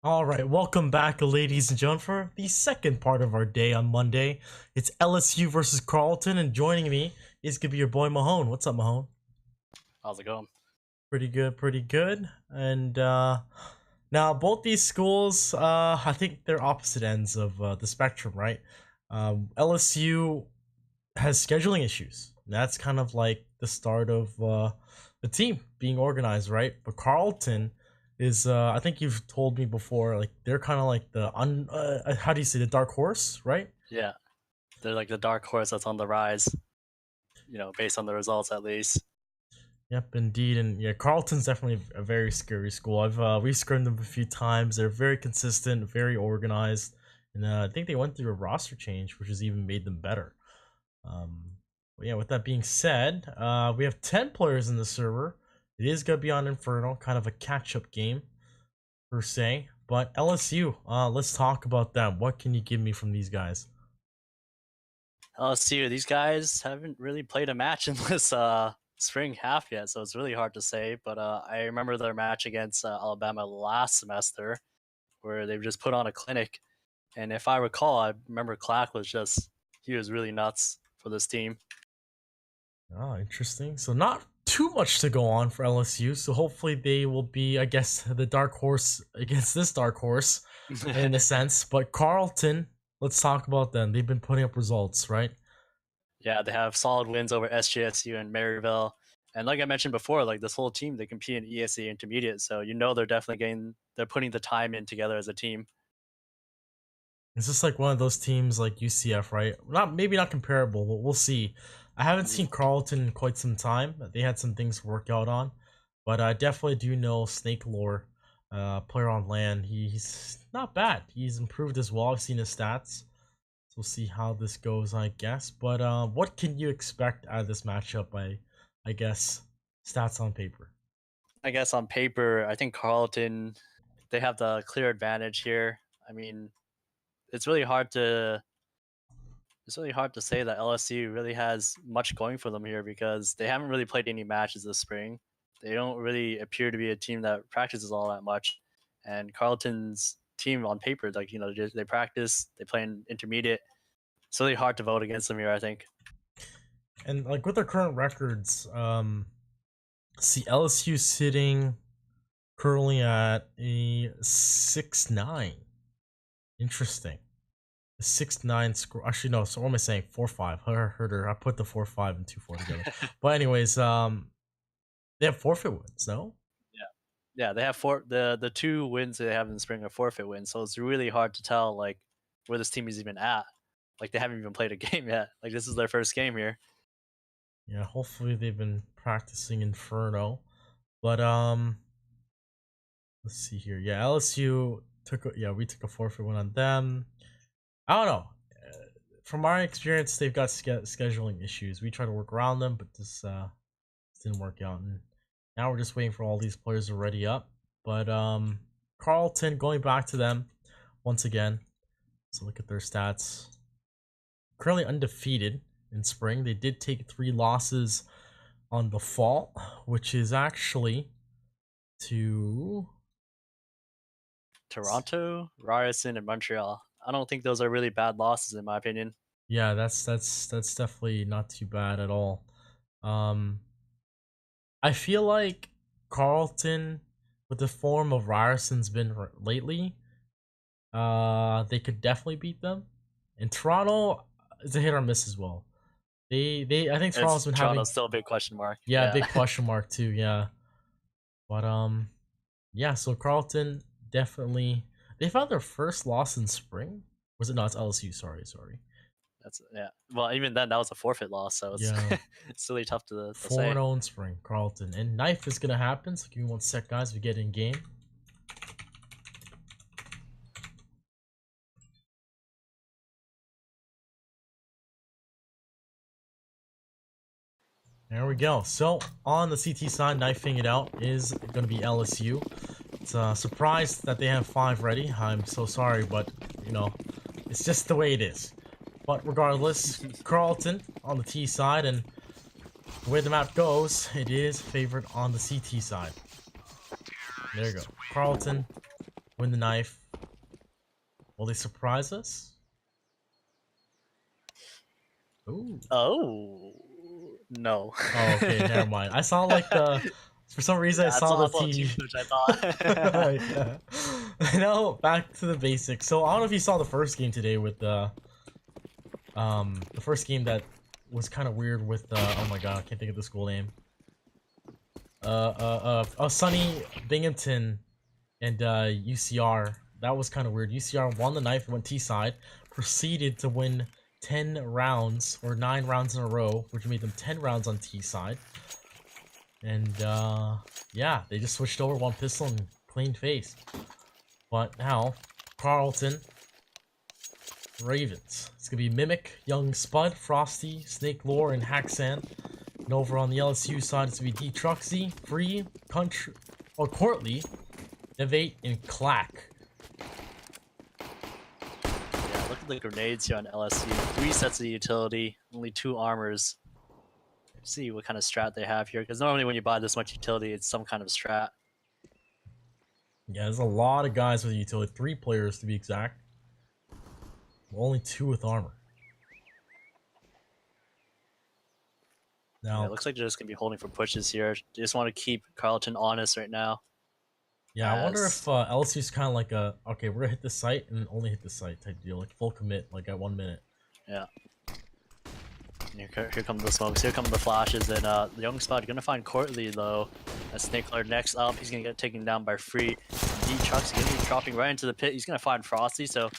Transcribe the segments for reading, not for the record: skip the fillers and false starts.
All right, welcome back, ladies and gentlemen, for the second part of our day on Monday. It's LSU versus Carleton, and joining me is gonna be your boy Mahone. What's up, Mahone? How's it going? Pretty good, pretty good. And now both these schools, I think they're opposite ends of the spectrum, right? LSU has scheduling issues. That's kind of like the start of the team being organized, right? But Carleton is, I think you've told me before, like they're kind of like the how do you say, the dark horse, right? Yeah, they're like the dark horse that's on the rise, based on the results at least. Yep, indeed, and yeah, Carleton's definitely a very scary school. We've scrimmed them a few times. They're very consistent, very organized, and I think they went through a roster change, which has even made them better. Um, but yeah, with that being said, we have 10 players in the server. It is gonna be on Inferno, kind of a catch-up game per se. But LSU, let's talk about them. What can you give me from these guys? LSU, these guys haven't really played a match in this spring half yet, so it's really hard to say. But I remember their match against Alabama last semester, where they just put on a clinic. And if I recall, I remember Clack he was really nuts for this team. Oh, interesting. So not too much to go on for LSU. So hopefully they will be, I guess, the dark horse against this dark horse in a sense. But Carleton, let's talk about them. They've been putting up results, right? Yeah, they have solid wins over SJSU and Maryville. And like I mentioned before, like this whole team, they compete in ESC intermediate. So they're definitely they're putting the time in together as a team. It's just like one of those teams like UCF, right? Not maybe not comparable, but we'll see. I haven't Mhm. seen Carleton in quite some time. They had some things to work out on, but I definitely do know Snake Lore, player on land. He's not bad. He's improved as well. I've seen his stats. So we'll see how this goes, I guess. But what can you expect out of this matchup? I guess stats on paper. I guess on paper, I think Carleton, they have the clear advantage here. I mean, it's really hard to it's really hard to say that LSU really has much going for them here because they haven't really played any matches this spring. They don't really appear to be a team that practices all that much. And Carleton's team on paper, they practice, they play in intermediate. It's really hard to vote against them here, I think. And like with their current records, see LSU sitting currently at a 6-9. Interesting. A 6-9 score. Actually, no. So what am I saying? 4-5. Heard her. I put the 4-5 and 2-4 together. But anyways, they have forfeit wins. No. Yeah. Yeah, they have the two wins they have in the spring are forfeit wins, so it's really hard to tell like where this team is even at. Like they haven't even played a game yet. Like this is their first game here. Yeah. Hopefully they've been practicing Inferno. But let's see here. Yeah, LSU took. Yeah, we took a forfeit win on them. I don't know. From our experience, they've got scheduling issues. We try to work around them, but this didn't work out. And now we're just waiting for all these players to ready up. But Carleton, going back to them once again. So look at their stats. Currently undefeated in spring. They did take 3 losses on the fall, which is actually to Toronto, Ryerson, and Montreal. I don't think those are really bad losses in my opinion. yeah, that's definitely not too bad at all. Um, I feel like Carleton, with the form of Ryerson's been lately, they could definitely beat them. And Toronto is a hit or miss as well. I think Toronto's It's been having, Toronto's still a big question mark. yeah, a Yeah. big question mark too. Yeah, but yeah. So Carleton definitely, they found their first loss in spring. Was it not? It's LSU. Sorry. That's yeah. Well, even then that was a forfeit loss, so it's Yeah, it's really tough to 4 say. 0 in spring, Carleton, and knife is gonna happen. So give me one sec, guys. We get in game. There we go. So on the CT side, knifing it out is going to be LSU. It's a surprise that they have 5 ready. I'm so sorry, but you know, it's just the way it is. But regardless, Carleton on the T side, and the way the map goes, it is favored on the CT side. There you go. Carleton win the knife. Will they surprise us? Ooh. Oh no. Oh, okay, never mind. I saw like the. For some reason, I Yeah, saw the I saw team T. switch. I thought. Yeah. No, back to the basics. So I don't know if you saw the first game today with the first game that was kind of weird with oh my god, I can't think of the school name. Sunny Binghamton and UCR. That was kind of weird. UCR won the knife, went T side, proceeded to win 10 rounds or 9 rounds in a row, which made them 10 rounds on T side. And yeah, they just switched over one pistol and clean face. But now, Carleton, Ravens. It's gonna be Mimic, Young Spud, Frosty, Snake Lore, and Haxan. And over on the LSU side, it's gonna be D Truxy, Free, Country, or Courtly, Evate, and Clack. Yeah, look at the grenades here on LSU. 3 sets of utility, only 2 armors. See what kind of strat they have here, because normally when you buy this much utility, it's some kind of strat. Yeah, there's a lot of guys with utility. 3 players to be exact. Only 2 with armor. Now, Yeah, it looks like they're just going to be holding for pushes here. They just want to keep Carleton honest right now. yeah, I wonder if LSU's kind of like a, okay, we're gonna hit the site and only hit the site type deal, like full commit, like at 1 minute. Yeah. Here come the smokes, here come the flashes, and the Young Spot gonna find Courtly though. Snakler next up, he's gonna get taken down by Free. D-Truck's gonna be dropping right into the pit, he's gonna find Frosty, so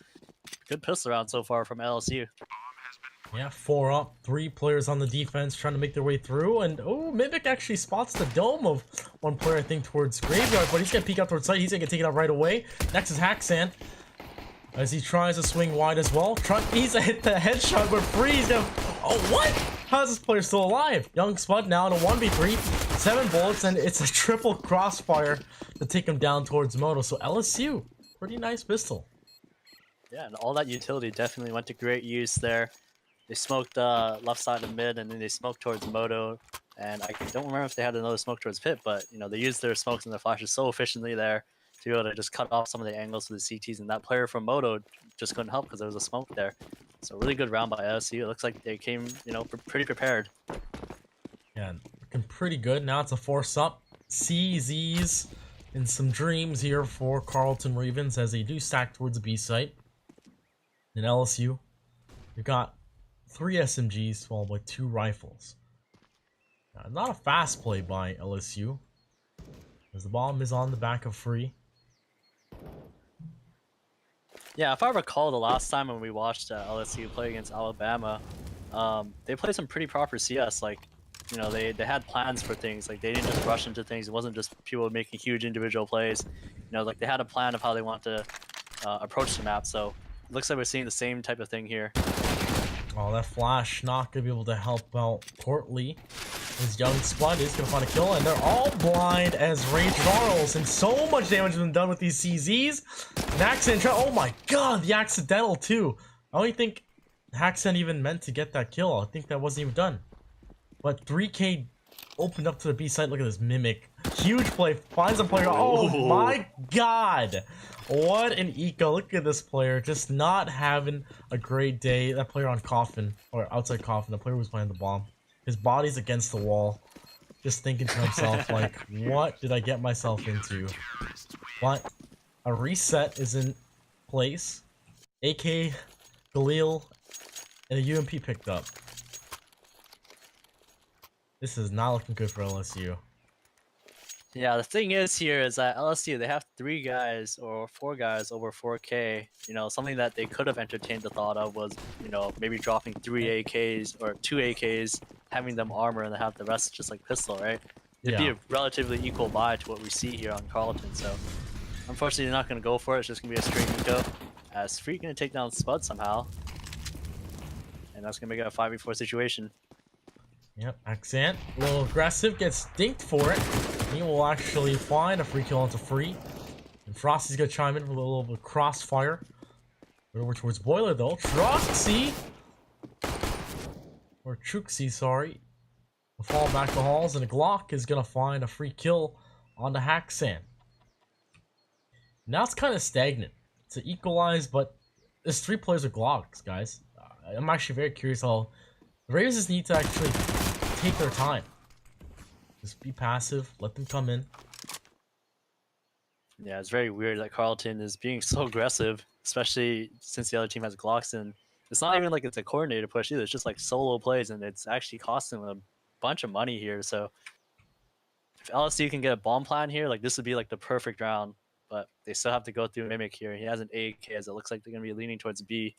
good pistol round so far from LSU. Yeah, 4 up, 3 players on the defense trying to make their way through, and oh, Mimic actually spots the dome of one player, I think, towards Graveyard, but he's gonna peek out towards site, he's gonna get taken out right away. Next is Haxan, as he tries to swing wide as well. He's hit the headshot, but Free's gonna... Oh, what? How is this player still alive? Young Spud now in a 1v3, 7 bullets, and it's a triple crossfire to take him down towards Moto. So LSU, pretty nice pistol. Yeah, and all that utility definitely went to great use there. They smoked left side of mid, and then they smoked towards Moto. And I don't remember if they had another smoke towards pit, but you know they used their smokes and their flashes so efficiently there to be able to just cut off some of the angles with the CTs. And that player from Moto just couldn't help because there was a smoke there. So really good round by LSU. It looks like they came, you know, pretty prepared. Yeah, looking pretty good. Now it's a force up. CZs and some dreams here for Carleton Ravens as they do stack towards the B site. In LSU, you've got 3 SMGs followed by 2 rifles. Not a fast play by LSU, as the bomb is on the back of Free. Yeah, if I recall the last time when we watched LSU play against Alabama, they played some pretty proper CS. Like, you know, they had plans for things. Like, they didn't just rush into things. It wasn't just people making huge individual plays. You know, like, they had a plan of how they want to approach the map. So, it looks like we're seeing the same type of thing here. Oh, that flash not going to be able to help out Portly. His Young Spud is going to find a kill, and they're all blind as Ray Charles, and so much damage has been done with these CZs. Haxan, oh my god, the accidental too. I don't think Haxan even meant to get that kill. I think that wasn't even done. But 3K opened up to the B side. Look at this Mimic. Huge play, finds a player. Oh my god. What an eco. Look at this player. Just not having a great day. That player on Coffin, or outside Coffin, the player who was playing the bomb. His body's against the wall. Just thinking to himself, like, what did I get myself into? What? A reset is in place. AK, Galil, and a UMP picked up. This is not looking good for LSU. Yeah, the thing is here is that LSU, they have 3 guys or 4 guys over 4K. You know, something that they could have entertained the thought of was, you know, maybe dropping 3 AKs or 2 AKs, having them armor, and then have the rest just like pistol, right? It'd be a relatively equal buy to what we see here on Carleton. So, unfortunately, they're not going to go for it. It's just going to be a straight eco. As Free going to take down Spud somehow. And that's going to make it a 5v4 situation. Yep, Accent, a little aggressive, gets dinked for it. He will actually find a free kill onto Free. And Frosty's gonna chime in with a little bit of crossfire. Over towards Boiler though. Truxy! Or Truxy, sorry. Will fall back the halls, and a Glock is gonna find a free kill onto Haxan. Now it's kind of stagnant. It's an equalize, but there's 3 players with Glocks, guys. I'm actually very curious how the Ravens just need to actually take their time. Just be passive, let them come in. Yeah, it's very weird that Carleton is being so aggressive, especially since the other team has Glocks. And it's not even like it's a coordinated push either. It's just like solo plays, and it's actually costing them a bunch of money here. So if LSU can get a bomb plan here, like this would be like the perfect round. But they still have to go through Mimic here. He has an AK, as it looks like they're going to be leaning towards B.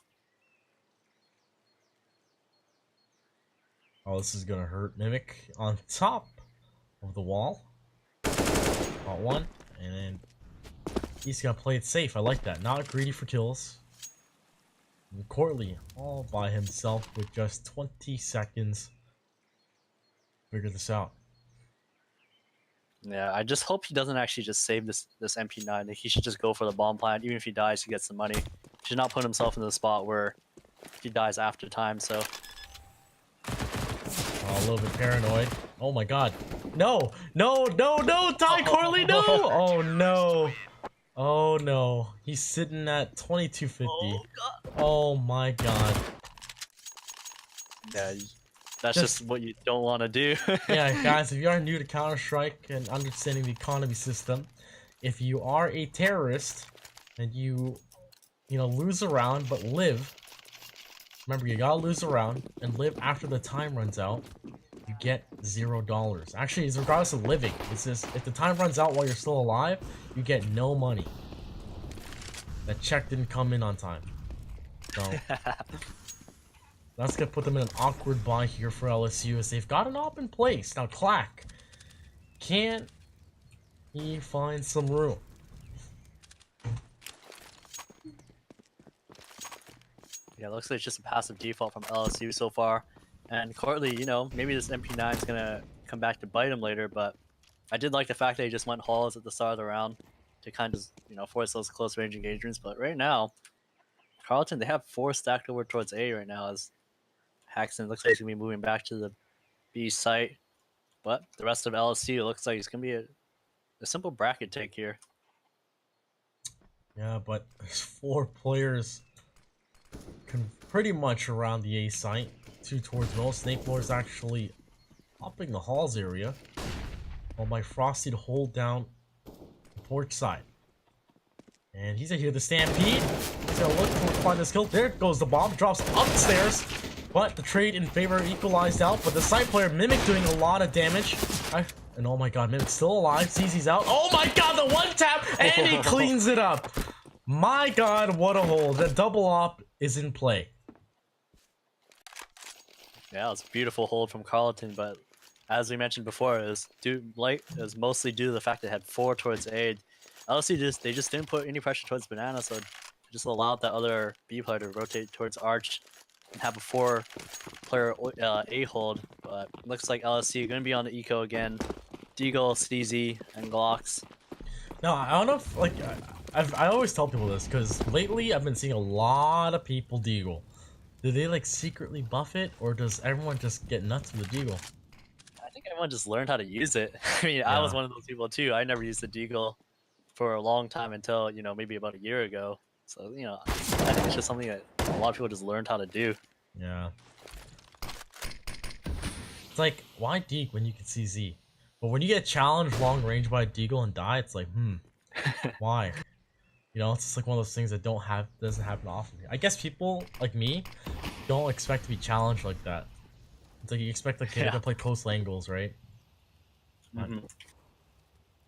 Oh, this is gonna hurt. Mimic on top of the wall. Got one, and then he's gonna play it safe. I like that. Not greedy for kills. And Courtly all by himself with just 20 seconds. Figure this out. Yeah, I just hope he doesn't actually just save this MP9. Like, he should just go for the bomb plan. Even if he dies, he gets the money. He should not put himself in the spot where he dies after time. So Oh, a little bit paranoid. Oh my god. No! No! No! No! Ty Corley! No! Oh no! Oh no. He's sitting at 2250. oh god. Oh my god. Yeah, that's just what you don't want to do. Yeah, guys, if you are new to Counter-Strike and understanding the economy system, if you are a terrorist and you lose a round but live, remember you gotta lose a round and live after the time runs out, you get $0. Actually, it's regardless of living. It's just if the time runs out while you're still alive, you get no money. That check didn't come in on time. So that's gonna put them in an awkward bind here for LSU as they've got an op in place. Now Clack, can he find some room? Yeah, it looks like it's just a passive default from LSU so far. And Courtly, maybe this MP9 is gonna come back to bite him later, but I did like the fact that he just went halls at the start of the round to kind of, force those close range engagements. But right now, Carleton, they have 4 stacked over towards A right now, as Haxton looks like he's gonna be moving back to the B site. But the rest of LSU looks like it's gonna be a simple bracket take here. Yeah, but there's 4 players pretty much around the A site. 2 towards middle. Snake Lord's actually hopping the halls area, while my Frosty to hold down the porch side. And he's gonna hear the stampede. He's gonna look to find this kill. There goes the bomb. Drops upstairs. But the trade in favor equalized out. But the side player Mimic doing a lot of damage. And oh my god, Mimic's still alive. CZ's out. Oh my god, the one tap! And he cleans it up. My god, what a hold. The double op is in play. Yeah, it's a beautiful hold from Carleton, but as we mentioned before, it was mostly due to the fact they had 4 towards A. LSU just didn't put any pressure towards Banana, so it just allowed that other B player to rotate towards Arch and have a 4-player A hold. But looks like LSU going to be on the eco again. Deagle, Steezy, and Glocks. No, I don't know if, like, I always tell people this, because lately I've been seeing a lot of people Deagle. Do they, like, secretly buff it, or does everyone just get nuts with the Deagle? I think everyone just learned how to use it. I mean, I was one of those people too. I never used the Deagle for a long time until, maybe about a year ago. So, I think it's just something that a lot of people just learned how to do. Yeah. It's like, why Deagle when you can see Z? But when you get challenged long range by Deagle and die, it's like, why? It's just like one of those things that doesn't happen often. I guess people like me don't expect to be challenged like that. It's like you expect like to play close angles, right? We'll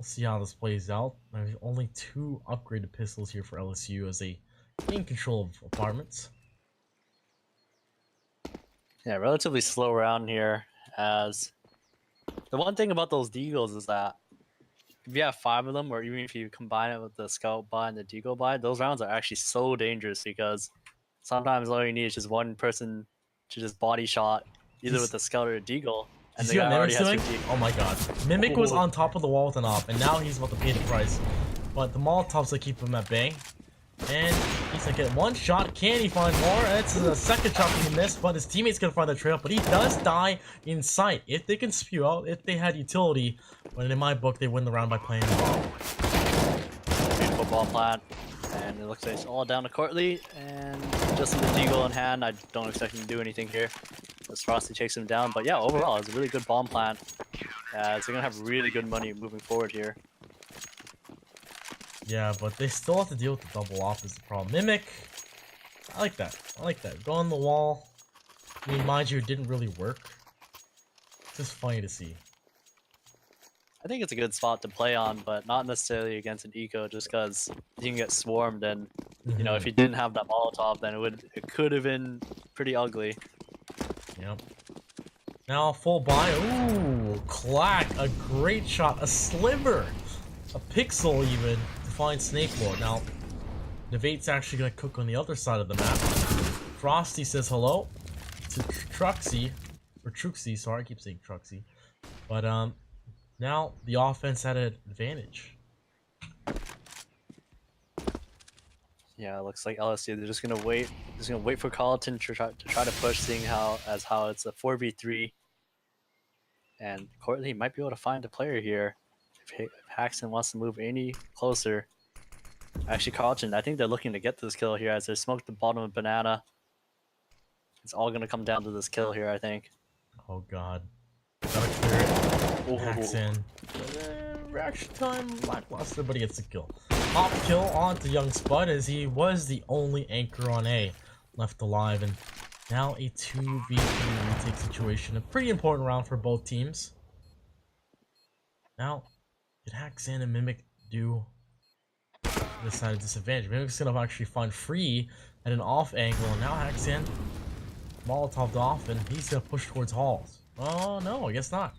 see how this plays out. There's only 2 upgraded pistols here for LSU as they gain control of apartments. Yeah, relatively slow round here, as the one thing about those Deagles is that if you have 5 of them, or even if you combine it with the Scout buy and the Deagle buy, those rounds are actually so dangerous, because sometimes all you need is just one person to just body shot, either with the Scout or a Deagle, and the guy already has 50. Oh my god. Mimic was on top of the wall with an op, and now he's about to pay the price. But the Molotovs will keep him at bay. And he's gonna get 1 shot. Can he find more? It's the second shot he missed, but his teammate's gonna find the trail. But he does die in sight. If they can spew out, if they had utility, but in my book, they win the round by playing the ball. Beautiful bomb plant. And it looks like it's all down to Courtly, and just with the deagle in hand, I don't expect him to do anything here as Frosty takes him down. But yeah, overall, it's a really good bomb plant. So they're going to have really good money moving forward here. Yeah, but they still have to deal with the double off is the problem. Mimic, I like that. I like that. Go on the wall. I mean, mind you, it didn't really work. It's just funny to see. I think it's a good spot to play on, but not necessarily against an eco, just because you can get swarmed, and you know, if you didn't have that Molotov, then it could have been pretty ugly. Yep. Now full buy. Ooh, Clack, a great shot, a sliver, a pixel even to find Snake Lord. Now, Nevate's actually gonna cook on the other side of the map. Frosty says hello to Truxie, or Truxie. Sorry, I keep saying Truxie, but now the offense had an advantage. Yeah, it looks like LSU. They're just gonna wait. Just gonna wait for Carleton to try to push, seeing how it's a 4v3, and Courtney might be able to find a player here if Haxton wants to move any closer. Actually, Carleton, I think they're looking to get this kill here as they smoke the bottom of banana. It's all gonna come down to this kill here, I think. Oh god, gotta clear it. Haxton. Reaction time lackluster, but he gets the kill. Top kill onto Young Spud as he was the only anchor on A left alive, and now a 2v3 retake situation. A pretty important round for both teams. Now, did Haxan and Mimic do this side of disadvantage? Mimic's gonna actually find free at an off angle, and now Haxan Molotoved off, and he's gonna push towards halls. Oh no, I guess not.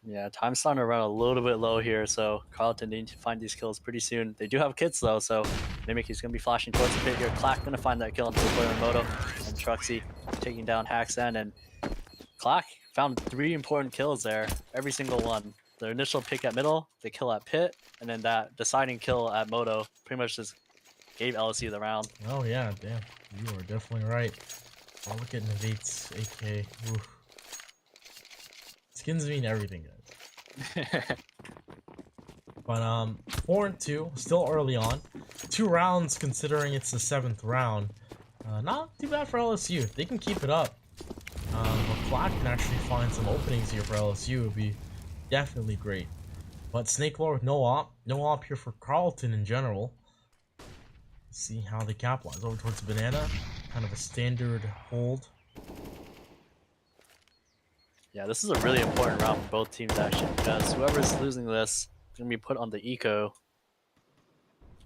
Yeah, time's starting to run a little bit low here, so Carleton needs to find these kills pretty soon. They do have kits though, so Mimic is going to be flashing towards the pit here. Clack going to find that kill into the player in Moto, and Truxie taking down Haxan, and Clack found 3 important kills there, every single one. The initial pick at middle, the kill at pit, and then that deciding kill at Moto pretty much just gave LSU the round. Oh yeah, damn, you are definitely right. Oh, look at Nevate's AK. Oof. Skins mean everything, guys. But 4-2, still early on. 2 rounds considering it's the 7th round. Not too bad for LSU. They can keep it up. But Clack can actually find some openings here for LSU. Would be definitely great. But Snake Lord with no op here for Carleton in general. Let's see how they capitalize. Over towards the banana, kind of a standard hold. Yeah, this is a really important round for both teams actually, because whoever's losing this is going to be put on the eco.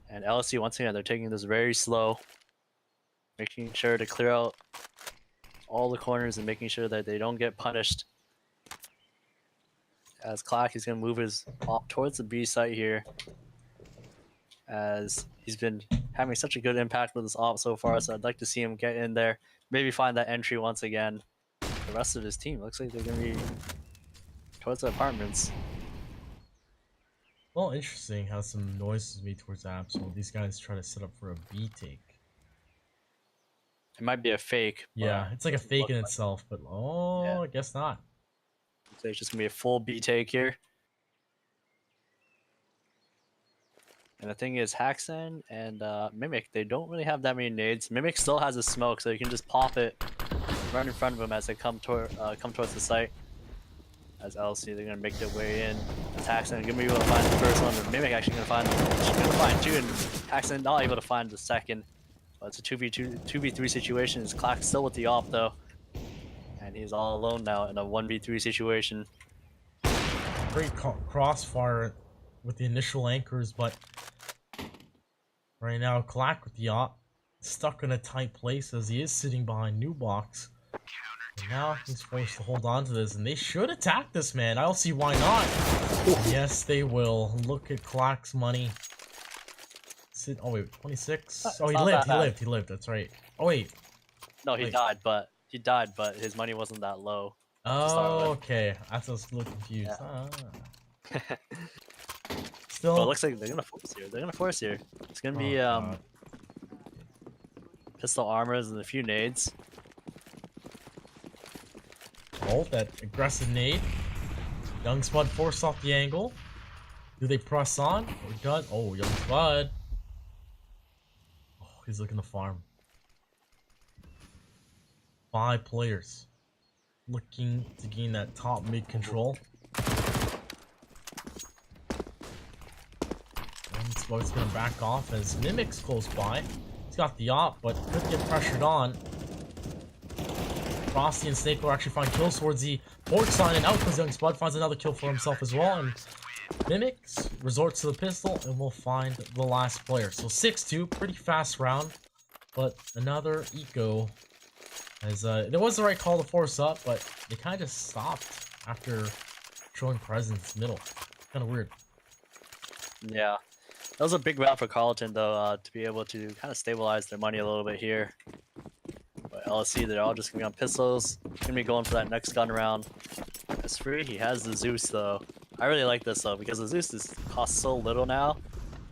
And LSU, once again, they're taking this very slow, making sure to clear out all the corners and making sure that they don't get punished. As Clack is going to move his op towards the B site here, as he's been having such a good impact with his op so far, so I'd like to see him get in there, maybe find that entry once again. The rest of his team looks like they're going to be towards the apartments. Well, interesting how some noise is made towards Absol. These guys try to set up for a B take. It might be a fake. Yeah, it's like a fake in itself, but yeah. I guess not. So it's just going to be a full B take here. And the thing is, Haxan and Mimic, they don't really have that many nades. Mimic still has a smoke, so you can just pop it right in front of them as they come towards the site. As LSU, they're gonna make their way in. Haxan gonna be able to find the first one, but Mimic actually gonna find 2, and Haxan not able to find the second. But it's a 2v3 situation. It's Clack still with the op though, and he's all alone now in a 1v3 situation. Great crossfire with the initial anchors, but right now Clack with the op, stuck in a tight place as he is sitting behind New Box. And now he's forced to hold on to this, and they should attack this man. I don't see why not. Yes, they will. Look at Clack's money. Oh wait, 26. Oh, he lived. That's right. Oh wait. No, he died, but his money wasn't that low. Oh, okay. I was a little confused. Yeah. Still, but it looks like they're gonna force here. It's gonna be pistol armors and a few nades. Oh, that aggressive nade. Young Spud forced off the angle. Do they press on? Or done? Oh, young Spud. Oh, he's looking to farm. 5 players. Looking to gain that top mid control. And Spud's gonna back off as Mimic's close by. He's got the op, but could get pressured on. Frosty and Snake will actually find kills towards the port sign, and out comes young Spud, finds another kill for himself as well, and Mimics resorts to the pistol and will find the last player. So 6-2, pretty fast round, but another eco. As there was the right call to force up, but they kind of stopped after showing presence middle. Kind of weird. Yeah. That was a big round for Carleton, though, to be able to kind of stabilize their money a little bit here. But LSU, they're all just going to be on pistols. Going to be going for that next gun round. As free, he has the Zeus, though. I really like this, though, because the Zeus costs so little now.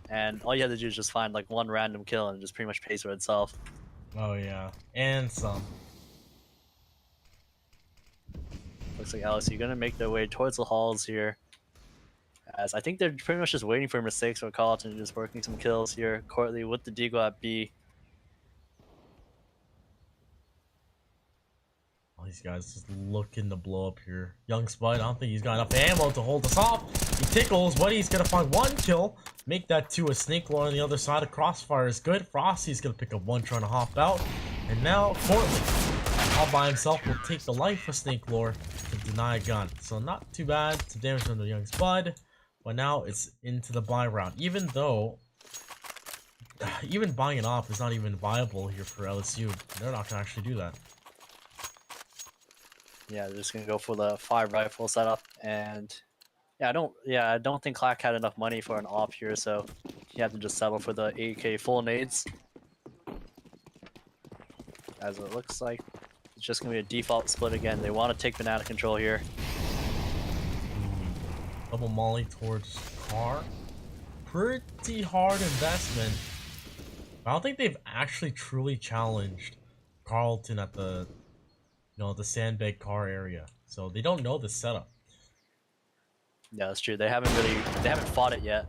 And all you have to do is just find, like, one random kill, and it just pretty much pays for itself. Oh, yeah. And some. Looks like LSU going to make their way towards the halls here. As I think they're pretty much just waiting for mistakes for Carleton, just working some kills here. Courtly with the Deagle at B. All these guys just looking to blow up here. Young Spud, I don't think he's got enough ammo to hold us off. He tickles, but he's gonna find 1 kill. Make that 2 a Snake Lord on the other side. A crossfire is good. Frosty's gonna pick up 1 trying to hop out. And now Courtly, all by himself, will take the life of Snake Lord to deny a gun. So not too bad. Some damage on the young Spud. But now it's into the buy round. Even though, even buying it off is not even viable here for LSU. They're not gonna actually do that. Yeah, they're just gonna go for the 5 rifle setup, and I don't think Clack had enough money for an op here, so he had to just settle for the AK full nades. As it looks like it's just gonna be a default split again. They want to take banana control here. Double molly towards car. Pretty hard investment. I don't think they've actually truly challenged Carleton at the, the sandbag car area. So they don't know the setup. Yeah, that's true. They haven't fought it yet.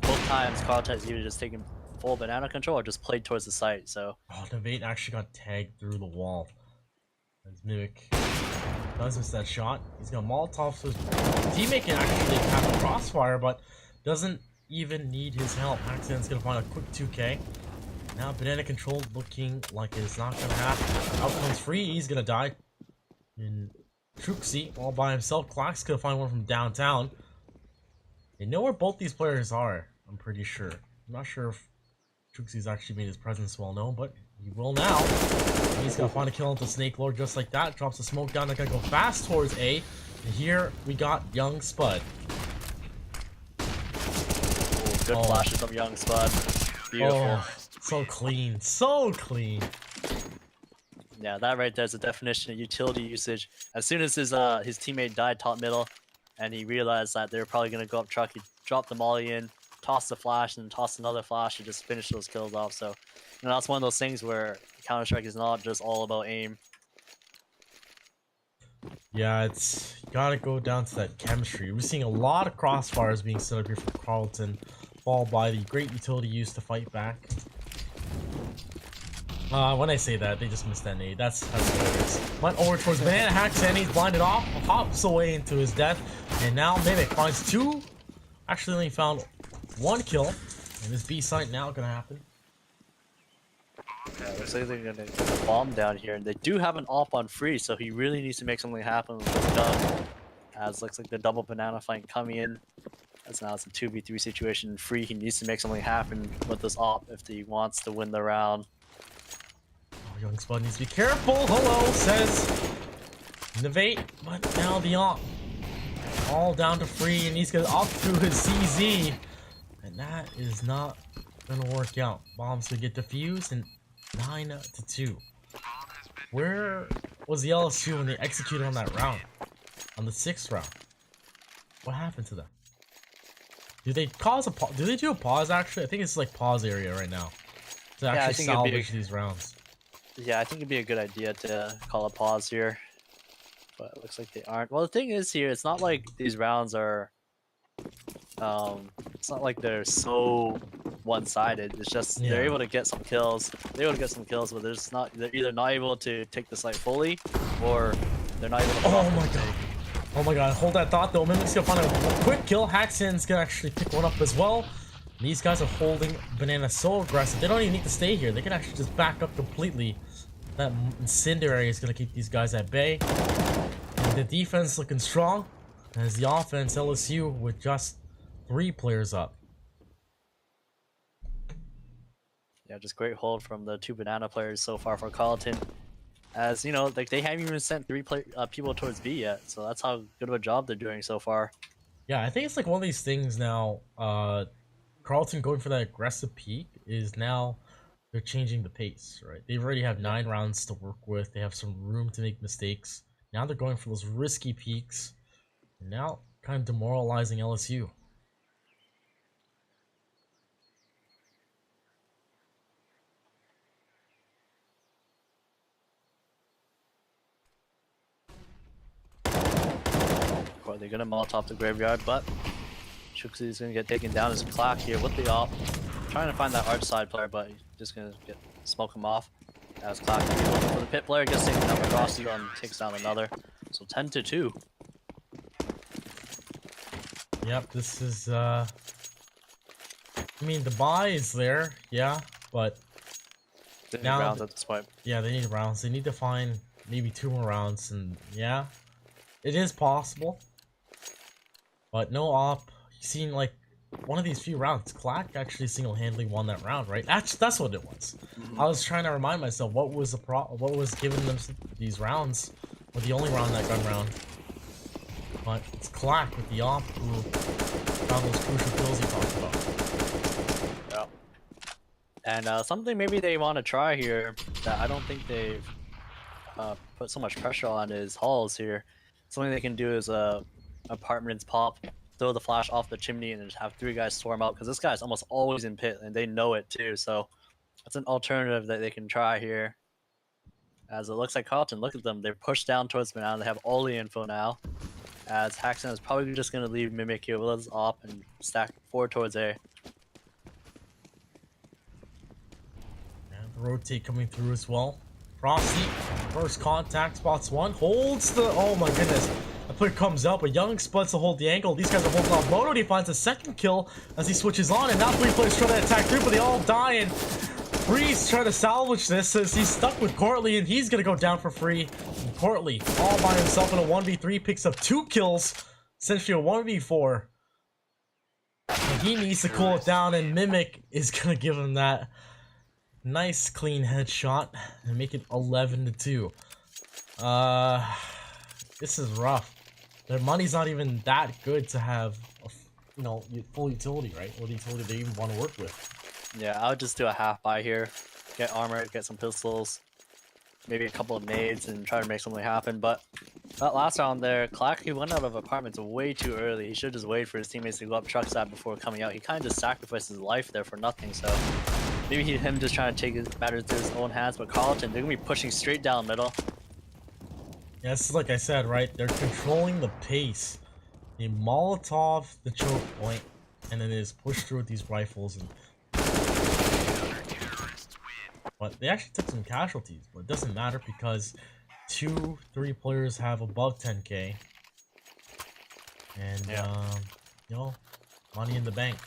Both times Carleton has either just taken full banana control or just played towards the site. So Nevate actually got tagged through the wall. As Mimic does miss that shot. He's got Molotov, so his teammate can actually have a crossfire, but doesn't even need his help. Accident's gonna find a quick 2K. Now banana control looking like it's not gonna happen. Out comes free, he's gonna die. And Truxie, all by himself. Clack's gonna find one from downtown. They know where both these players are, I'm pretty sure. I'm not sure if Truxie's actually made his presence well known, but he will now. He's gonna find a kill into Snake Lord just like that. Drops the smoke down. They're gonna go fast towards A. And here we got young Spud. Good flashes from young Spud. Beautiful. Oh, so clean. So clean. Yeah, that right there is the definition of utility usage. As soon as his teammate died top middle, and he realized that they were probably gonna go up truck, he dropped the molly in, tossed the flash, and tossed another flash to just finish those kills off. So, that's one of those things where Counter-Strike is not just all about aim. Yeah, you gotta go down to that chemistry. We're seeing a lot of crossfires being set up here for Carleton, followed by the great utility used to fight back. When I say that, they just missed that nade. That's hilarious. Went over towards Banana Hacks and he's blinded off, hops away into his death, and now Mimic finds 2. Actually only found 1 kill, and this B site now gonna happen. Yeah, looks like they're gonna get a bomb down here, and they do have an op on free, so he really needs to make something happen with this gun. As looks like the double banana fight coming in. As now it's a 2v3 situation. Free, he needs to make something happen with this op if he wants to win the round. Young Spud needs to be careful. Hello, says Nevate, but now the op. All down to free, and he's gonna opt through his CZ. And that is not gonna work out. Bombs will get defused, and 9-2. Where was the LSU when they executed on that round? On the 6th round? What happened to them? Do they cause a pause? Do they do a pause actually? I think it's like pause area right now. To actually salvage these rounds. Yeah, I think it'd be a good idea to call a pause here. But it looks like they aren't. Well, the thing is here, it's not like these rounds are It's not like they're so one-sided. It's just they're Yeah. able to get some kills. They're able to get some kills, but they're either not able to take the site fully, or they're not able to. Oh my god. Oh my god. Hold that thought though. Mimic's gonna find a quick kill. Haxan's gonna actually pick one up as well. And these guys are holding Banana so aggressive. They don't even need to stay here. They can actually just back up completely. That incendiary is gonna keep these guys at bay. And the defense looking strong. As the offense, LSU with just 3 players up. Yeah, just great hold from the 2 banana players so far for Carleton. As you know, like they haven't even sent 3 people towards B yet, so that's how good of a job they're doing so far. Yeah, I think it's like one of these things now. Carleton going for that aggressive peak is now they're changing the pace, right? They already have 9 rounds to work with. They have some room to make mistakes. Now they're going for those risky peaks. And now kind of demoralizing LSU. Or they're gonna Molotov the graveyard, but Shuxi is gonna get taken down as Clack here with the op. Trying to find that arch side player, but he's just gonna smoke him off. As Clack looking for the pit player, gets taken down by Frosty and takes down another. So 10-2. Yep, this is I mean the buy is there, yeah, but They need now rounds at this point. yeah, they need rounds. They need to find maybe 2 more rounds, and yeah, it is possible. But no op. You seen like one of these few rounds, Clack actually single-handedly won that round, right? That's what it was. I was trying to remind myself what was what was giving them these rounds, or the only round that gun round. But it's Clack with the op who found those crucial kills he talked about. Yeah. And something maybe they want to try here that I don't think they've put so much pressure on is halls here. Something they can do is apartments pop, throw the flash off the chimney, and just have 3 guys storm out, because this guy's almost always in pit and they know it too. So that's an alternative that they can try here. As it looks like Carleton, look at them, they're pushed down towards Banana. They have all the info now. As Haxan is probably just going to leave Mimic here with his op and stack forward towards A. And the rotate coming through as well. Frosty, first contact, spots 1, holds the, oh my goodness. The player comes out, but Young splits to hold the angle. These guys are holding off Moto. He finds a second kill as he switches on, and now 3 players try to attack through, but they all die, and Freeze trying to salvage this as he's stuck with Courtly, and he's gonna go down for free. And Courtly, all by himself in a 1v3, picks up 2 kills, essentially a 1v4. And he needs to cool it down, and Mimic is gonna give him that nice clean headshot and make it 11-2. This is rough. Their money's not even that good to have a, you know, full utility, right? Or the utility they even want to work with. Yeah, I would just do a half buy here. Get armor, get some pistols, maybe a couple of nades, and try to make something happen. But that last round there, Clack, he went out of apartments way too early. He should just wait for his teammates to go up truck side before coming out. He kind of just sacrificed his life there for nothing. So maybe him just trying to take his matters into his own hands. But Carleton, they're going to be pushing straight down middle. Yeah, this is like I said, right? They're controlling the pace. They Molotov the choke point, and then they just push through with these rifles. And but they actually took some casualties, but it doesn't matter because 2-3 players have above 10k, and you know, money in the bank.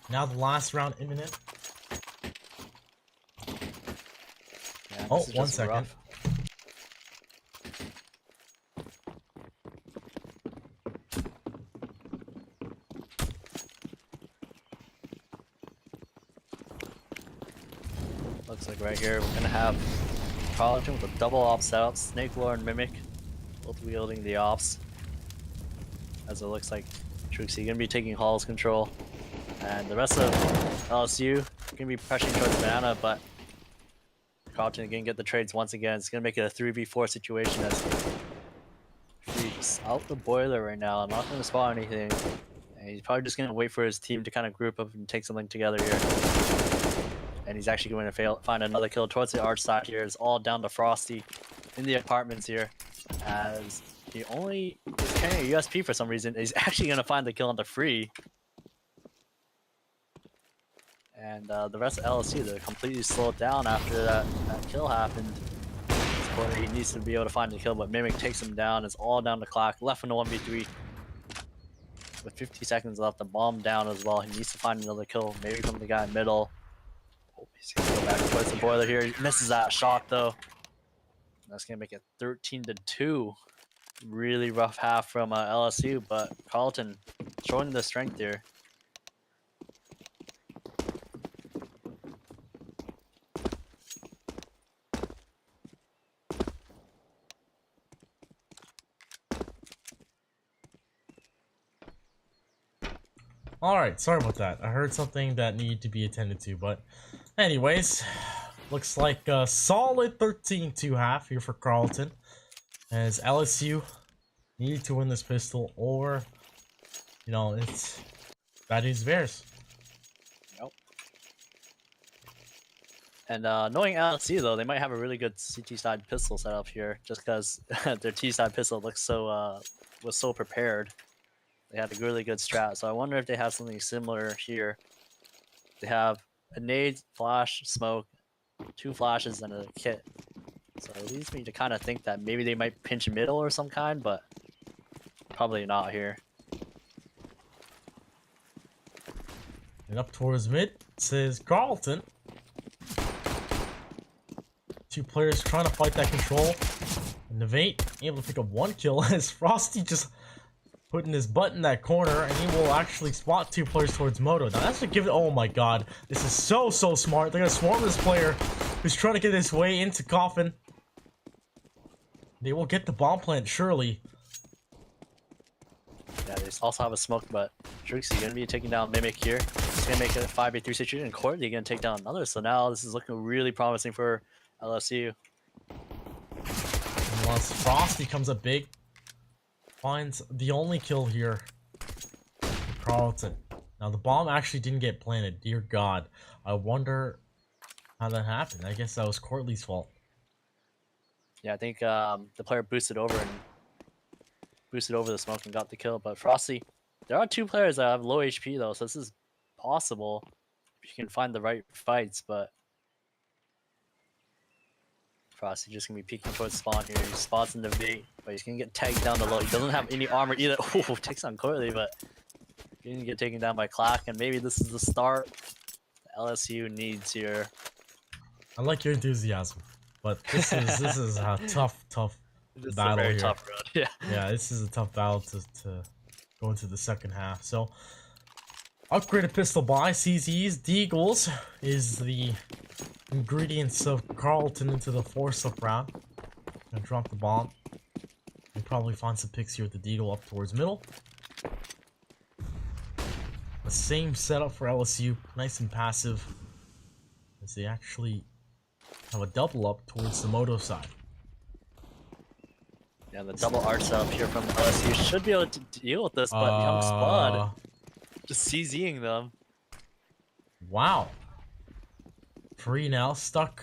Now the last round imminent. Yeah, oh, 1 second. Rough. Looks like right here we're gonna have Carleton with a double ops setup, Snake Lord and Mimic, both wielding the ops. As it looks like Trixie gonna be taking Hall's control, and the rest of LSU gonna be pressuring towards Banana, but Carleton gonna get the trades once again. It's gonna make it a 3v4 situation as he's out the boiler right now. I'm not gonna spawn anything, and he's probably just gonna wait for his team to kind of group up and take something together here. And he's actually going to find another kill towards the arch side here. It's all down to Frosty in the apartments here. As He only is carrying a USP for some reason. He's actually going to find the kill on the free. And the rest of LSU, they're completely slowed down after that kill happened. He needs to be able to find the kill, but Mimic takes him down. It's all down the clock. Left in the 1v3. With 50 seconds left, the bomb down as well. He needs to find another kill, maybe from the guy in middle. Oh, he's going to go back towards the boiler here. He misses that shot, though. That's going to make it 13-2. Really rough half from LSU, but Carleton showing the strength here. Alright, sorry about that. I heard something that needed to be attended to, but anyways, looks like a solid 13-2 half here for Carleton, as LSU needed to win this pistol, or, you know, it's bad news bears. Yep. And knowing LSU, though, they might have a really good CT side pistol setup here, just because their T side pistol looks so was so prepared. They had a really good strat, so I wonder if they have something similar here. They have a nade, flash, smoke, 2 flashes, and a kit. So it leads me to kind of think that maybe they might pinch middle or some kind, but probably not here. And up towards mid, says Carleton. 2 players trying to fight that control. And Navate able to pick up 1 kill as Frosty just putting his butt in that corner, and he will actually spot 2 players towards Moto. Now that's to give it. Oh my god, this is so smart. They're gonna swarm this player who's trying to get his way into Coffin. They will get the bomb plant surely. Yeah, they also have a smoke, but Drixie gonna be taking down Mimic here. He's gonna make it a 5v3 situation, and Courtney gonna take down another. So now this is looking really promising for LSU. And once Frosty comes up big, finds the only kill here for Carleton. Now the bomb actually didn't get planted. Dear God, I wonder how that happened. I guess that was Courtney's fault. Yeah, I think the player boosted over the smoke and got the kill. But Frosty, there are 2 players that have low HP though, so this is possible if you can find the right fights. But Frosty just gonna be peeking towards spawn here. He spots in the bait, but he's gonna get tagged down the low. He doesn't have any armor either. Oh, takes on Courtney, but he didn't get taken down by Clack, and maybe this is the start LSU needs here. I like your enthusiasm, but this is a tough This battle is a very here. tough road. Yeah. Yeah, this is a tough battle to go into the second half. So, upgraded pistol by CZ's. Deagles is the ingredients of Carleton into the 4-slip round. Gonna drop the bomb. And probably find some picks here with the Deagle up towards middle. The same setup for LSU. Nice and passive. As they actually have a double up towards the Moto side. Yeah, the double arch setup here from LSU should be able to deal with this, but Young Spud just CZing them. Wow. Free now, stuck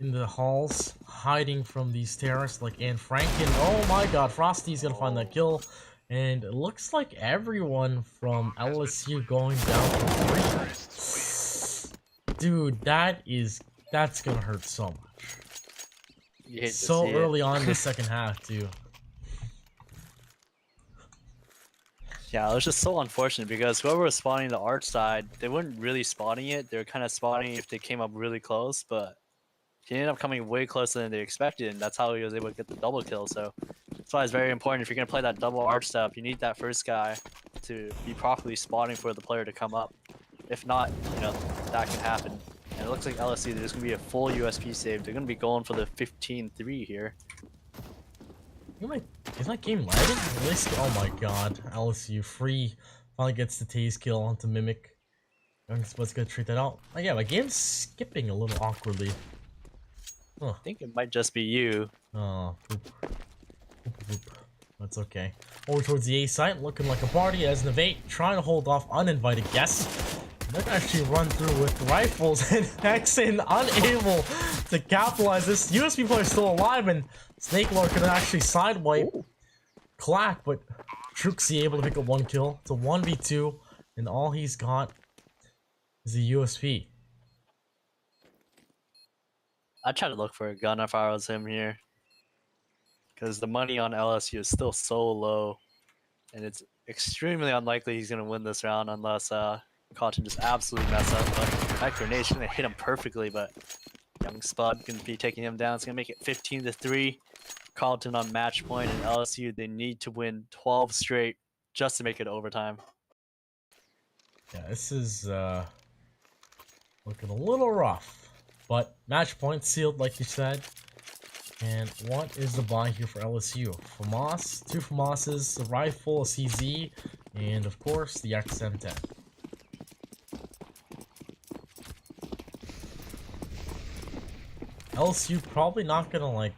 in the halls, hiding from these terrorists like Anne Franken. Oh my god, Frosty's gonna find that kill. And it looks like everyone from LSU going down for 3. Dude, that's gonna hurt so much. So early on in the second half, too. Yeah, it was just so unfortunate because whoever was spawning the arch side, they weren't really spawning it. They were kind of spawning if they came up really close, but he ended up coming way closer than they expected, and that's how he was able to get the double kill. So that's why it's very important. If you're going to play that double arch stuff, you need that first guy to be properly spawning for the player to come up. If not, you know, that can happen. And it looks like LSU, there's going to be a full USP save. They're going to be going for the 15-3 here. Is that game lagging? Oh my god, LSU free finally gets the tase kill onto Mimic. Young Spud's gonna treat that out. Oh yeah, my game's skipping a little awkwardly. Huh. I think it might just be you. Oh, poop. Poop. That's okay. Over towards the A site, looking like a party as Navate trying to hold off uninvited guests. Might actually run through with rifles, and Hexen unable to capitalize. This USB player is still alive, and Snake Lord can actually sidewipe Clack, but Truxie able to pick up 1 kill. It's a 1v2, and all he's got is a USP. I'd try to look for a gun if I was him here. Because the money on LSU is still so low. And it's extremely unlikely he's going to win this round unless Carleton just absolutely mess up. But that grenade's going to hit him perfectly, but Young Spud can be taking him down. It's going to make it 15-3. Carleton on match point, and LSU, they need to win 12 straight just to make it overtime. Yeah, this is looking a little rough. But match point sealed, like you said. And what is the buy here for LSU? FAMAS, 2 FAMASes, a rifle, a CZ, and of course the XM10. LSU probably not gonna like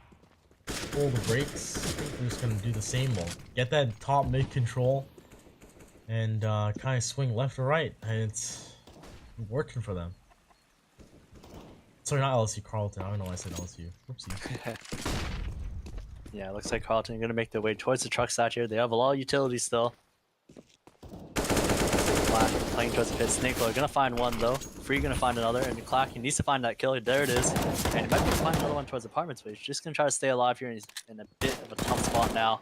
pull the brakes. I think they're just gonna do the same one. Get that top mid control and kind of swing left or right, and it's working for them. Sorry, not LSU, Carleton. I don't know why I said LSU. Oopsie. Yeah, it looks like Carleton are going to make their way towards the truck side here. They have a lot of utilities still. Clack playing towards the pit. Snake Lord going to find one though. Free going to find another, and Clack, he needs to find that kill. There it is. And he might be able to find another one towards apartments, but he's just going to try to stay alive here, and he's in a bit of a tough spot now.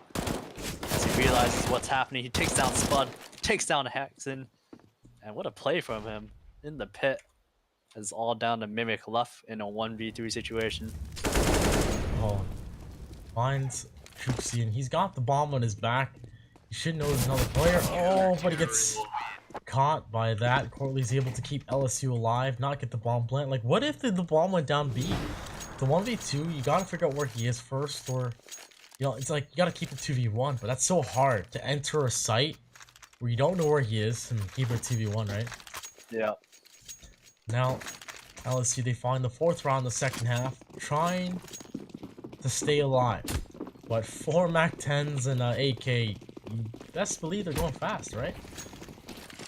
As he realizes what's happening, he takes down Spud, takes down Hexen, and what a play from him in the pit. It's all down to Mimic left in a 1v3 situation. Oh, finds Truxie, and he's got the bomb on his back. He should know there's another player. Oh, but he gets caught by that. Corley's able to keep LSU alive, not get the bomb plant. Like, what if the bomb went down B? The 1v2, you gotta figure out where he is first, or, you know, it's like, you gotta keep it 2v1, but that's so hard to enter a site where you don't know where he is and keep it 2v1, right? Yeah. Now, LSU, they find the 4th round, the second half, trying to stay alive. But 4 MAC-10s and AK, you best believe they're going fast, right?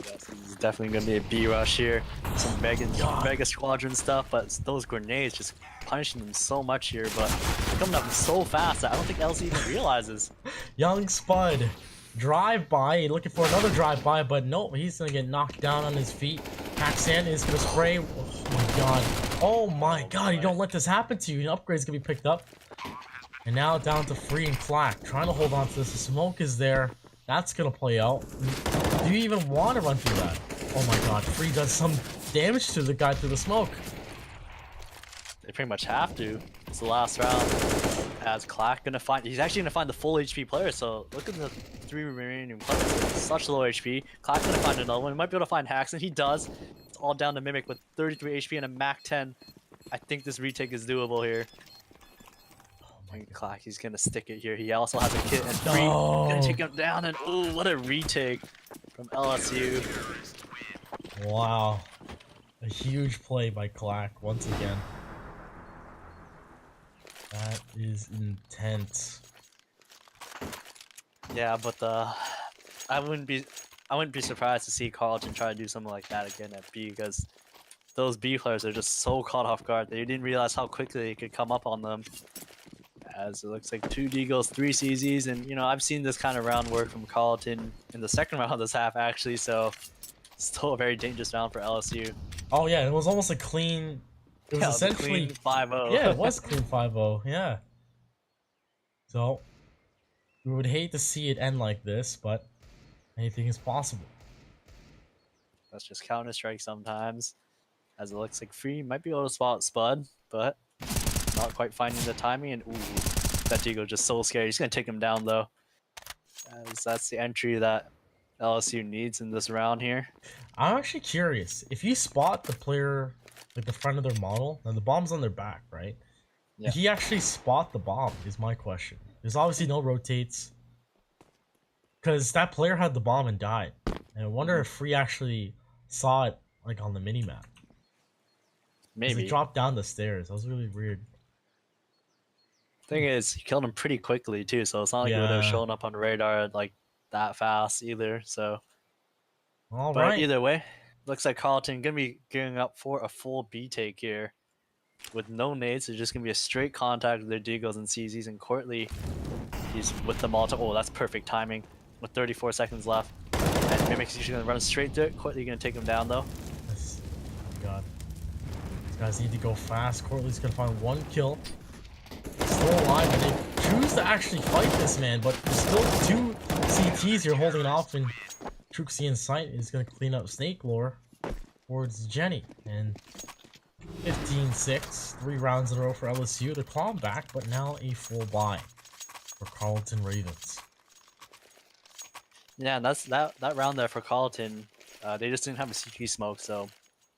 Yes, this is definitely going to be a B rush here. Some Mega Squadron stuff, but those grenades just punishing them so much here. But coming up so fast that I don't think LSU even realizes. Young Spud, drive-by, looking for another drive-by, but nope, he's going to get knocked down on his feet. Paxan is going to spray. Oh my god. Oh my god, you don't let this happen to you. An upgrade's going to be picked up. And now down to Free and Clack. Trying to hold on to this. The smoke is there. That's going to play out. Do you even want to run through that? Oh my god, Free does some damage to the guy through the smoke. They pretty much have to. It's the last round. As Clack going to find... He's actually going to find the full HP player, so look at the 3 remaining players. Such low HP. Clack's going to find another one. He might be able to find Hacks, and he does. It's all down to Mimic with 33 HP and a MAC-10. I think this retake is doable here. And Clack, he's going to stick it here. He also has a kit and Free. Going to take him down, and ooh, what a retake from LSU. Wow. A huge play by Clack once again. That is intense. Yeah, but I wouldn't be surprised to see Carleton try to do something like that again at B, because those B players are just so caught off guard. They didn't realize how quickly they could come up on them. As it looks like 2 Deagles, 3 CZs, and you know, I've seen this kind of round work from Carleton in the second round of this half actually, so still a very dangerous round for LSU. Oh yeah, it was almost a clean... It was essentially... clean 5-0. Yeah, it was clean 5-0, yeah. So, we would hate to see it end like this, but anything is possible. That's just Counter-Strike sometimes. As it looks like Free might be able to spot Spud, but not quite finding the timing, and ooh, that Deagle just so scary. He's gonna take him down though. As that's the entry that LSU needs in this round here. I'm actually curious. If you spot the player, like the front of their model, and the bomb's on their back, right? Yeah. Did he actually spot the bomb, is my question. There's obviously no rotates. Because that player had the bomb and died. And I wonder if Free actually saw it, like, on the minimap. Maybe. He dropped down the stairs. That was really weird. Thing is, he killed him pretty quickly, too, so it's not like he would have shown up on radar, like, that fast either, so... All right. Either way, Looks like Carleton gonna be gearing up for a full B take here. With no nades, it's just gonna be a straight contact with their Deagles and CZs, and Courtly, he's with the Molotov. Oh, that's perfect timing. With 34 seconds left. And Mimic's usually gonna run straight to it. Courtly gonna take him down though. Yes. Oh my god. These guys need to go fast. Courtly's gonna find one kill. Still alive, and they choose to actually fight this man, but there's still two CTs here holding off, and Trooksy in sight is gonna clean up Snake Lore towards Jenny. And 15-6, 3 rounds in a row for LSU. They're clawing back, but now a full buy for Carleton Ravens. Yeah, and that's that round there for Carleton. They just didn't have a CT smoke, so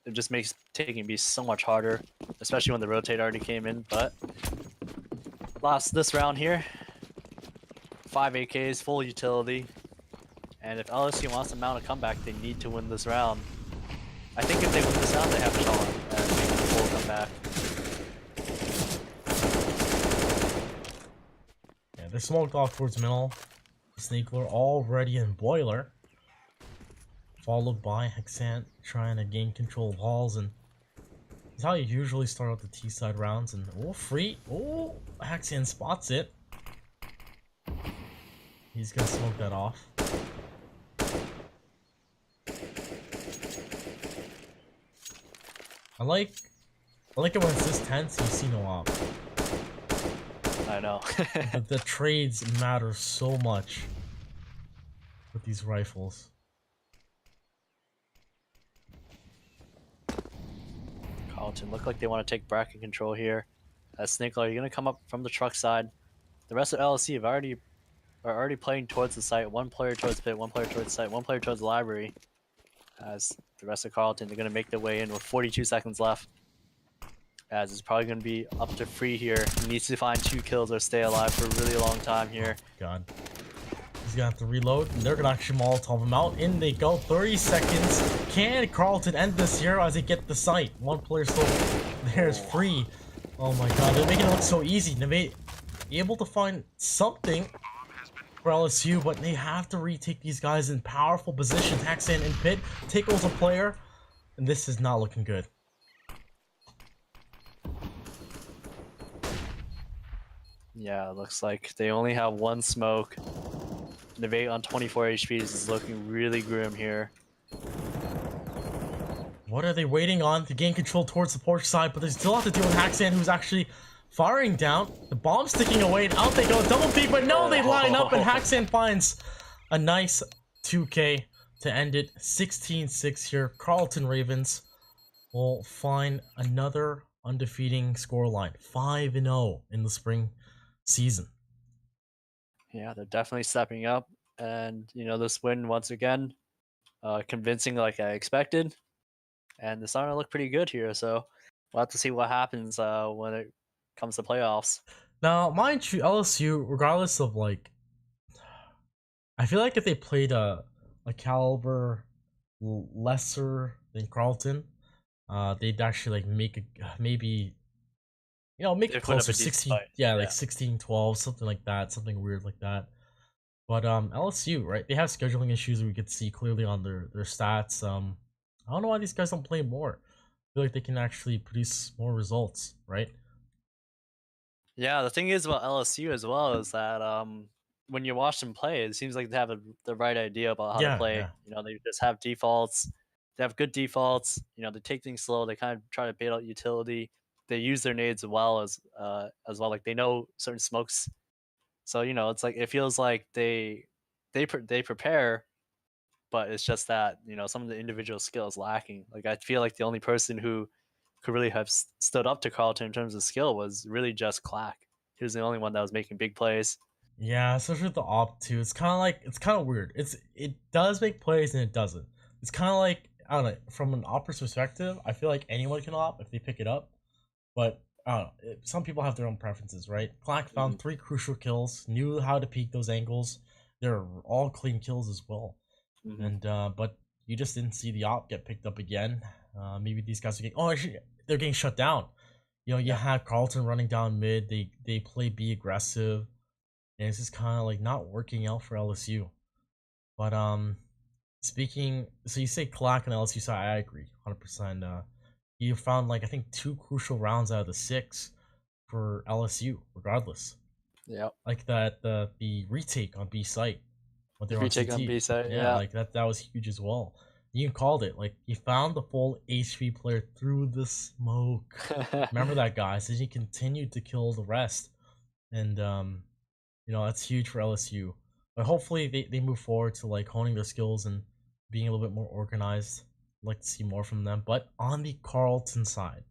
it just makes taking B so much harder, especially when the rotate already came in. But lost this round here. 5 AKs, full utility. And if LSU wants to mount a comeback, they need to win this round. I think if they win this round, they have a shot at making a full comeback. Yeah, they're smoked off towards middle. Sneakler already in Boiler. Followed by Hexant trying to gain control of halls, and it's how you usually start out the T-side rounds. And oh, free! Oh, Hexant spots it. He's gonna smoke that off. I like it when it's this tense. You see no op. I know. The trades matter so much with these rifles. Carleton look like they want to take bracket control here. Snakler, you're gonna come up from the truck side. The rest of LSC are already playing towards the site. One player towards pit, one player towards site, one player towards the library. As the rest of Carleton, they're gonna make their way in with 42 seconds left. As it's probably gonna be up to Free here. He needs to find 2 kills or stay alive for a really long time here. God. He's gonna have to reload, and they're gonna actually Molotov him out. In they go, 30 seconds. Can Carleton end this here as they get the site? One player still there's Free. Oh my god, they're making it look so easy. They're able to find something for LSU, but they have to retake these guys in powerful positions. Hexan and Pit tickles a player, and this is not looking good. Yeah, it looks like they only have one smoke. Nevate on 24 HP is looking really grim here. What are they waiting on to gain control towards the porch side? But they still have to deal with Haxan, who's actually firing down. The bomb's ticking away, and out they go. Double peek, but no, they line up, and Haxan finds a nice 2K to end it. 16-6 here. Carleton Ravens will find another undefeating scoreline. 5-0 in the spring season. Yeah, they're definitely stepping up, and this win once again, convincing like I expected, and they're starting to look pretty good here. So we'll have to see what happens when it comes to playoffs. Now, mind you, LSU, regardless of I feel like if they played a caliber lesser than Carleton, they'd actually make maybe make it closer, 16, yeah, like 16-12, something like that, something weird like that. But LSU, right? They have scheduling issues we could see clearly on their stats. I don't know why these guys don't play more. I feel like they can actually produce more results, right? Yeah, the thing is about LSU as well is that when you watch them play, it seems like they have the right idea about how to play. Yeah. They just have defaults. They have good defaults. They take things slow. They kind of try to bait out utility. They use their nades as well. Like they know certain smokes, so it's like it feels like they prepare, but it's just that some of the individual skills lacking. Like I feel like the only person who could really have stood up to Carleton in terms of skill was really just Clack. He was the only one that was making big plays. Yeah, especially with the op too. It's kind of weird. It does make plays and it doesn't. It's kind of like, I don't know, from an opera's perspective, I feel like anyone can op if they pick it up. But I don't know, some people have their own preferences, right? Clack found 3 crucial kills, knew how to peek those angles. They're all clean kills as well. And but you just didn't see the op get picked up again. Maybe these guys are actually they're getting shut down. You have Carleton running down mid. They play B aggressive, and it's just kind of like not working out for LSU. But Speaking, so you say Clark and LSU side, I agree, 100%. You found like I think two crucial rounds out of the six for LSU, regardless. Yep. Like that the retake on B site when they The were on retake on CT. B side, Yeah, yeah. like that was huge as well. You called it. Like he found the full HP player through the smoke. Remember that guy? So he continued to kill the rest. And that's huge for LSU. But hopefully they move forward to like honing their skills and being a little bit more organized. I'd like to see more from them. But on the Carleton side,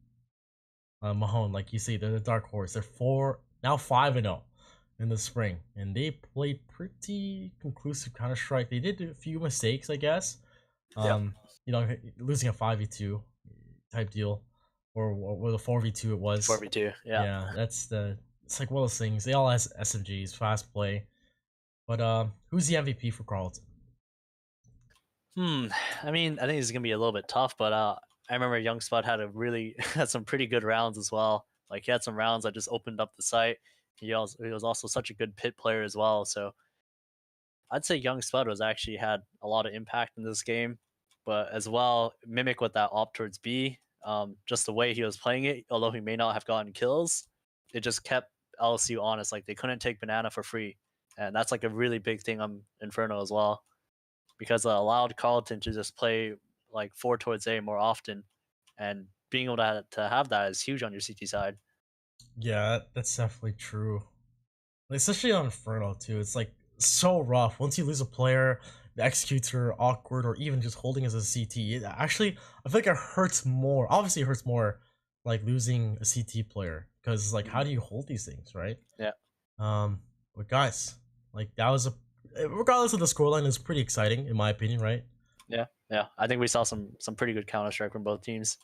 Mahone, like you say, they're the dark horse. They're 5-0 in the spring, and they played pretty conclusive Counter Strike. They did a few mistakes, I guess. Yep. Losing a 5v2 type deal, or the 4v2 it was. 4v2, yeah. Yeah, it's like one of those things. They all has SMGs, fast play. But who's the MVP for Carleton? Hmm. I mean, I think this is gonna be a little bit tough, but I remember Young Spud had a really had some pretty good rounds as well. Like he had some rounds that just opened up the site. He was also such a good pit player as well. So I'd say Young Spud was actually had a lot of impact in this game, but as well mimic what that op towards B. Just the way he was playing it, although he may not have gotten kills, it just kept LSU honest. Like they couldn't take banana for free, and that's like a really big thing on Inferno as well because it allowed Carleton to just play like 4 towards A more often, and being able to have that is huge on your CT side. Yeah, that's definitely true. Like, especially on Inferno too. It's like so rough. Once you lose a player, the executes are awkward, or even just holding as a CT. It actually, I feel like it hurts more. Obviously, it hurts more like losing a CT player because like how Mhm. do you hold these things, right? Yeah, But guys, like that was a regardless of the scoreline, it's pretty exciting in my opinion, right? yeah, yeah. I think we saw some pretty good Counter Strike from both teams.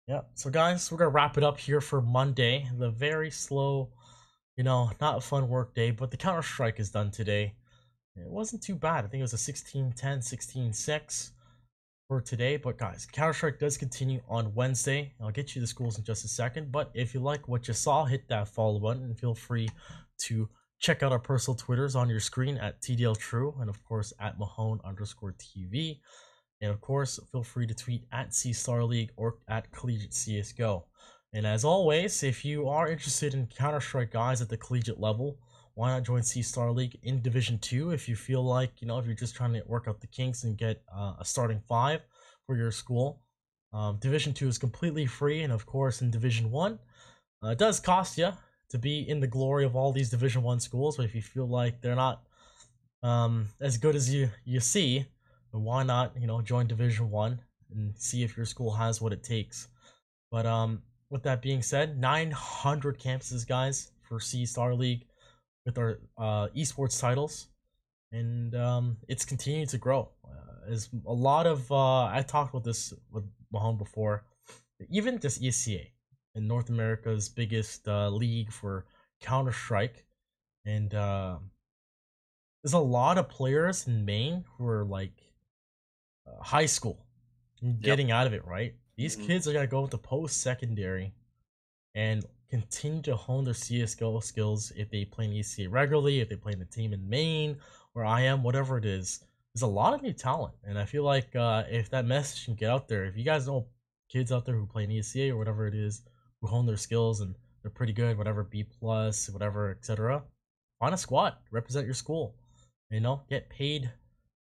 Yeah. So guys, we're gonna wrap it up here for Monday. The very slow, not a fun work day, but the Counter Strike is done today. It wasn't too bad. I think it was a 16-10, 16-6 for today. But guys, Counter Strike does continue on Wednesday. I'll get you the schools in just a second. But if you like what you saw, hit that follow button and feel free to check out our personal Twitters on your screen at TDL and of course at Mahone_TV. And of course, feel free to tweet at C Star League or at Collegiate CSGO. And as always, if you are interested in Counter Strike guys at the collegiate level, why not join C Star League in Division 2 if you feel like, if you're just trying to work out the kinks and get a starting five for your school. Division 2 is completely free, and of course, in Division 1, it does cost you to be in the glory of all these Division 1 schools, but if you feel like they're not as good as you see, then why not join Division 1 and see if your school has what it takes. But with that being said, 900 campuses, guys, for C Star League with our esports titles, and it's continuing to grow. As a lot of I talked about this with Mahone before, even just ECA in North America's biggest league for Counter Strike, and there's a lot of players in Maine who are like high school and Yep. getting out of it. Right, these Hmm. kids are gonna go into post secondary and continue to hone their CSGO skills if they play in ECA regularly, if they play in the team in Maine, where I am, whatever it is. There's a lot of new talent, and I feel like if that message can get out there, if you guys know kids out there who play in ECA or whatever it is, who hone their skills and they're pretty good, whatever B plus, whatever, etc., find a squad, represent your school, get paid,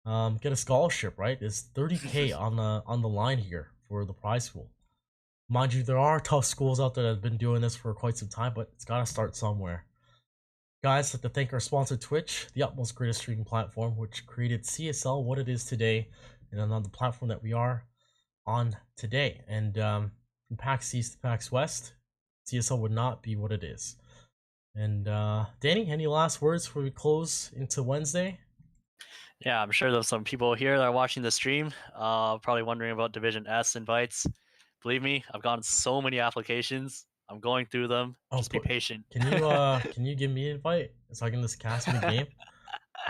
get a scholarship. Right, there's 30K on the line here for the prize pool. Mind you, there are tough schools out there that have been doing this for quite some time, but it's got to start somewhere. Guys, I'd like to thank our sponsor, Twitch, the utmost greatest streaming platform, which created CSL what it is today, and on the platform that we are on today. And from PAX East to PAX West, CSL would not be what it is. And Danny, any last words before we close into Wednesday? Yeah, I'm sure there's some people here that are watching the stream, probably wondering about Division S invites. Believe me, I've gotten so many applications. I'm going through them. Oh, Just be patient. can you give me an invite so I can just cast mid game?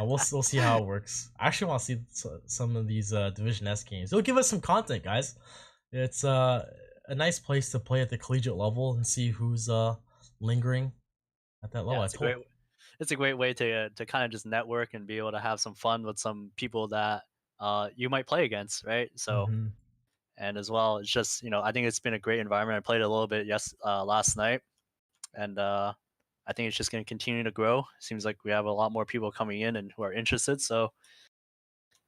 We'll see how it works. I actually want to see some of these Division S games. It'll give us some content, guys. It's a nice place to play at the collegiate level and see who's lingering at that level. Yeah, I told it's a great way to kind of just network and be able to have some fun with some people that you might play against, right? So, Hmm. and as well, it's just, I think it's been a great environment. I played a little bit last night, and I think it's just going to continue to grow. Seems like we have a lot more people coming in and who are interested. So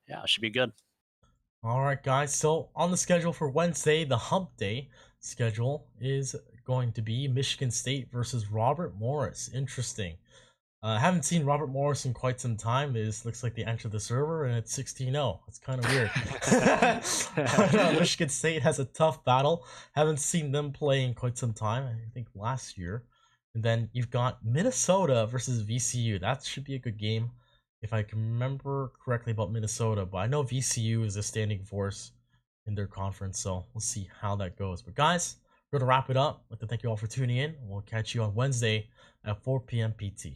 yeah, it should be good. All right, guys. So on the schedule for Wednesday, the Hump Day schedule is going to be Michigan State versus Robert Morris. Interesting. I haven't seen Robert Morris in quite some time. It looks like they entered the server and it's 16-0. It's kind of weird. But, Michigan State has a tough battle. Haven't seen them play in quite some time. I think last year. And then you've got Minnesota versus VCU. That should be a good game, if I can remember correctly about Minnesota. But I know VCU is a standing force in their conference, so we'll see how that goes. But guys, we're gonna wrap it up. I'd like to thank you all for tuning in. We'll catch you on Wednesday at 4 p.m. PT.